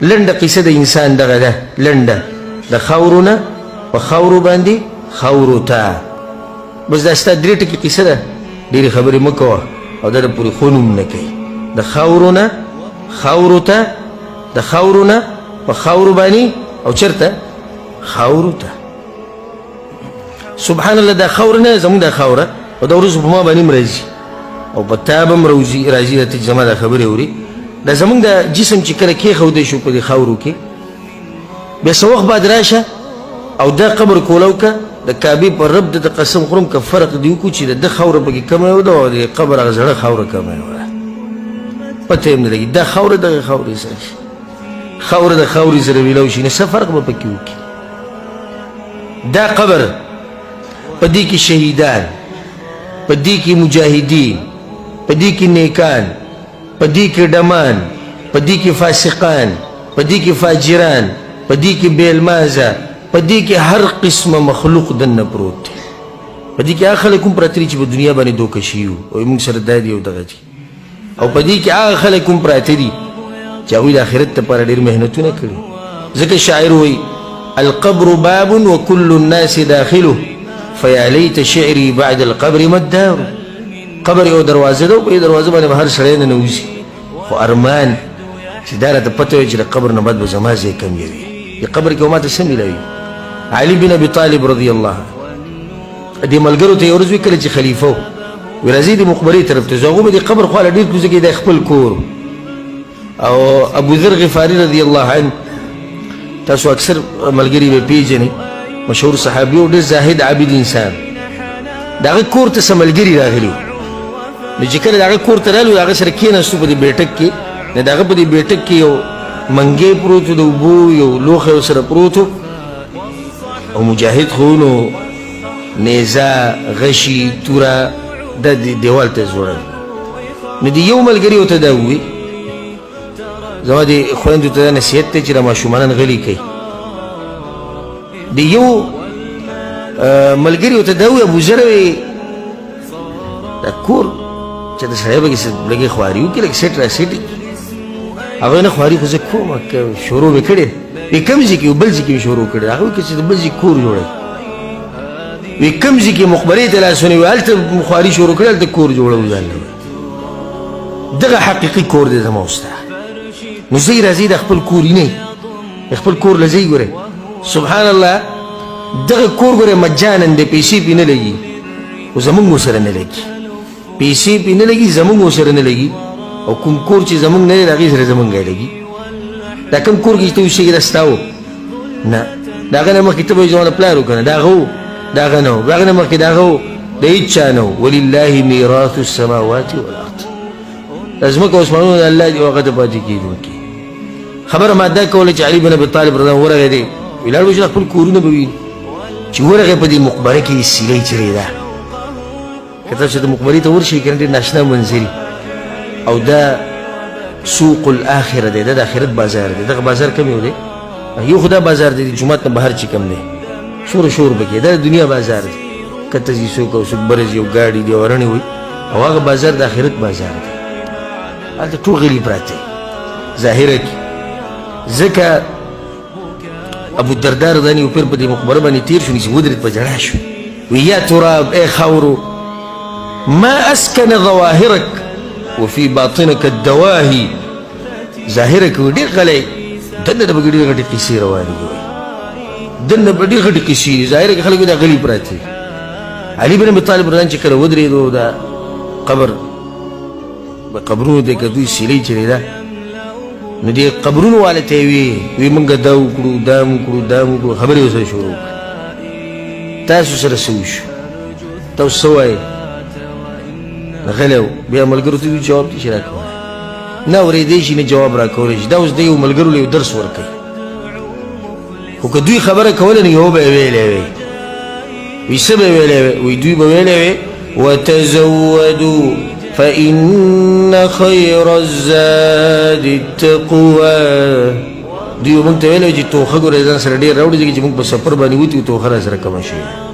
لنډه قصه د انسان دغه ده لنډه د خاورو نه په خاورو باندې خاورو ته بس دا ستا درې ټکي قصه ده ډېرې خبرې مه کوه او دا د پورې ښو نوم نه کوي د خاورو نه خاورو ته د خاورو نه په خاورو باندې او چېرته خاورو ته سبحان الله دا خاوره نه زموږ دا خاوره او دا ورځو په ما باندې هم راځي او په تا به هم راځي راته چې زما دا خبرې اوري دا زموږ دا جسم چې کله کېښودی شو په دې خاورو کې بیا څه وخت بعد راشه او دا قبر کولو که د کعبې په رب د قسم خورم که فرق دې وکړو چې د ده خاوره پکې کمه وه او د قبر هغه زړه خاوره کمه وه پته یې هم نه لګي دا خاوره دغه خاورې سره شي خاوره د خاورې سره ویلو شي نو څه فرق به پکې وکړي دا قبر په دې کې شهیدان په دې کې مجاهدین په دې کې نیکان په دې کې ډمان په دې کې فاسقان په دې کې فاجران په دې کې بیلمازه په دې کې هر قسمه مخلوق دننه پروت دی په دې کې هغه خلک هم پراته دي چې په دنیا باندې دوکه شوي وو او موږ سره دا دي او دغه دي او په دې کې هغه خلک هم پراته دي چې هغوی د آخرت دپاره ډېر محنتونه کړي ځکه شاعر وایي القبر باب وكل الناس داخله فيا ليت شعري بعد القبر ما الدار قبر یو دروازه ده او په دې دروازه باندې به هر سړی ننوځي خو ارمان چې دا راته پته وي چې د قبر نه بعد به زما ځای کم وي د قبر کې به ماته څه میلاوي علي بن ابي طالب رضی الله عنه دې ملګرو ته یو ورځ وي کله چې خلیفه و وی راځئ د مقبرې طرف ته ځو هغوی به د قبر خواله ډېر کوزه کې د خپل کور او ابو ذر غفاري رضی الله عنه تاسو اکثر ملګري به پیژنئ مشهور صحابي او ډېر زاهد عابد انسان د هغه کور ته څه ملګري راغلي نو چې کله د هغه کور ته رالو د هغه سره کېناستو په دې بیټک کې نو د هغه په دې بیټک کې یو منګی پروت و د اوبو یو لوښی ورسره پروت او مجاهد خو نو نیزه غشي توره دا دیوال ته ځوړل نو د یو ملګري ورته دا ووایي زما د خویندو ته دا نصیحت دی چې دا ماشومانان غلي کوي د یو ملګري ورته دا ووایي ابوذر وایي دا کور چې د سړی پکې لږې خواري وکړي لږ سیټ را سیټ هغه نه خواري خو زه کوم شروع مې کړې وایي کوم ځای کې بل ځای کې مې شروع کړې هغه وایي که چې د بل ځای کور جوړوي وایي کوم ځای کې مقبرې ته لاس ونیوي هلته خواري شروع کړې هلته کور جوړوي ځان له دغه حقیقي کور دی زما ستا نو ځئ راځئ د خپل کور نه خپل کور له ځئ ګورئ سبحان الله دغه کور ګورئ مجانا دی پیسې پې نه لګي خو زمونږ ورسره نه لګي پیسې پې نه لګي زمونږ ورسره نه لګي او کوم کور چې زمونږ نه دی د هغې سره زمونږ لګي دا کوم کور کې چې ته اوسېږې دا ستا و نه د هغه نه مخکې ته به وایي زما د پلار و که نه د هغه و د هغه نه و د هغه نه مخکې د هغه و د هېڅ چا نه و ولله میراث السماوات والارض دا ځمکه او اسمانونه د الله دي او هغه ته پاتې کېدونکي خبره ما دا کوله چې علي بن ابي طالب رضی الله ورغی دی ولاړ به چې خپل کورونه به وي چې ورغی په دې مقبره کې سیلۍ چرېده که تاسو چې د مقبرې ته ورشئ که نه ډېر ناشنا منظري او دا سوق الاخره دی دا د آخرت بازار دی دغه بازار کم یو دی یو خو دا بازار دی د جومات نه بهر چې کم دی شور پکې دا د دنیا بازار دی کته ځي څوک او څوک بره ځي او ګاډي دي او رڼې وي او هغه بازار د آخرت بازار دی هلته ټول غلي پراته ظاهره کې ځکه ابو الدرداء رضی الله عنه پیر په دې مقبره باندې تیر شو چې ودرېد په ژړا شو وی یا تراب ای خاورو ما اسکن ظواهرک وفي باطنك الدواهي ظاهره کې ډېر غلی دننه د به ډېرې غټې قیسې روانې وي دننه به ډېر غټې قیسې ظاهره کې خلک دا غلي پراته دي علي بن ابي طالب رضی الله عنه چې کله ودرېدو دا قبر په قبرونو دی که دوی سیلۍ چرېده نو دې قبرونو والا ته یې وی موږ دا وکړو دا م وکړو دا م وکړو خبرې ورسره شروع کړه تاسو سره څه وشو تاسو څه وایې غلی و بیا ملګرو ته جواب دي چې راکوه نه اورېدی شي نه جواب راکولی شي دا اوس د یو ملګرو له یو درس ورکوي خو که دوی خبره کوله نو یو به یې ویلی وی وی څه به یې ویلی وی وی دوی به ویلی وی وتزودوا فإن خير الزاد التقوى دوی به موږ ته ویلی چې توښه ګورې ځان سره ډېر راوړي ځکه چې موږ په سفر باندې وتي توښه را سره کمه شوې